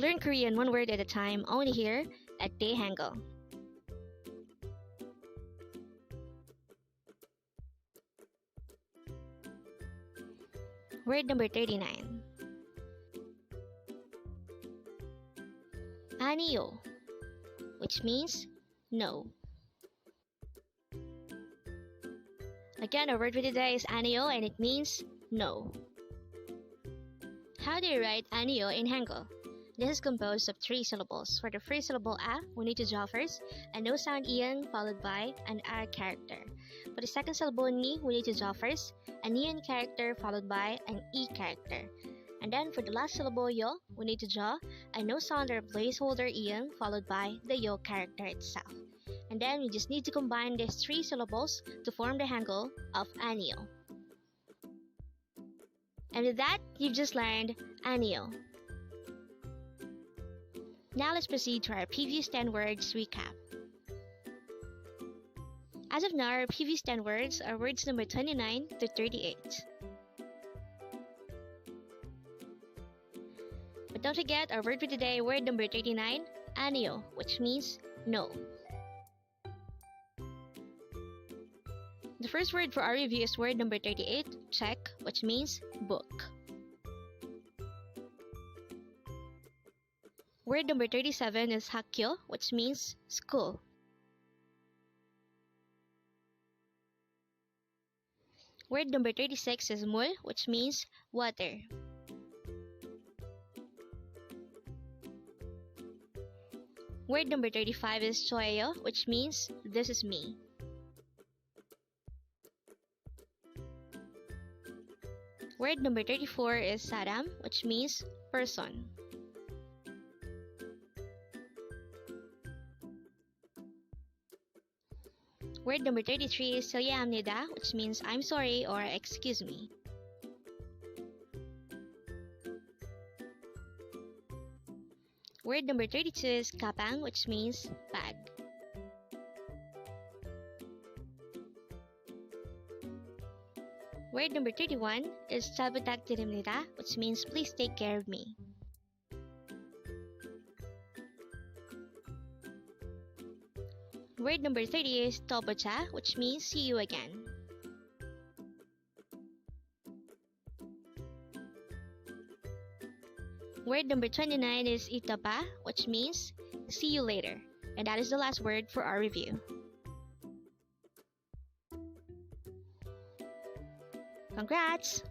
Learn Korean one word at a time only here at Dae-Hangul. Word number 39. Aniyo, which means no. Again, our word for today is Aniyo and it means no. How do you write Aniyo in Hangul? This is composed of 3 syllables. For the first syllable A, we need to draw first a no sound ian followed by an R character. For the second syllable Ni, we need to draw first an ian character followed by an E character. And then for the last syllable Yo, we need to draw a no sound or placeholder ian followed by the Yo character itself. And then we just need to combine these 3 syllables to form the Hangul of Aniyo. And with that, you've just learned Aniyo. Now let's proceed to our previous 10 words recap. As of now, our previous 10 words are words number 29 to 38. But don't forget our word for today, word number 39, Aniyo, which means no. The first word for our review is word number 38, check, which means book. Word number 37 is hakyo, which means school. Word number 36 is mul, which means water. Word number 35 is Joesonghamnida, which means this is me. Word number 34 is saram, which means person. Word number 33 is Joesonghamnida, which means I'm sorry or excuse me. Word number 32 is kapang, which means bag. Word number 31 is Supplementary, which means please take care of me. Word number 30 is tobocha, which means see you again. Word number 29 is itapa, which means see you later. And that is the last word for our review. Congrats!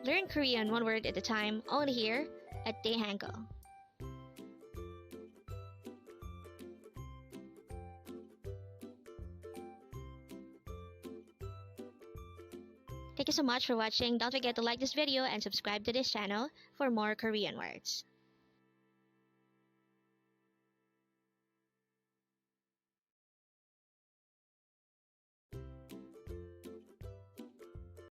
Learn Korean one word at a time only here at Dae-Hangul. Thank you so much for watching. Don't forget to like this video and subscribe to this channel for more Korean words.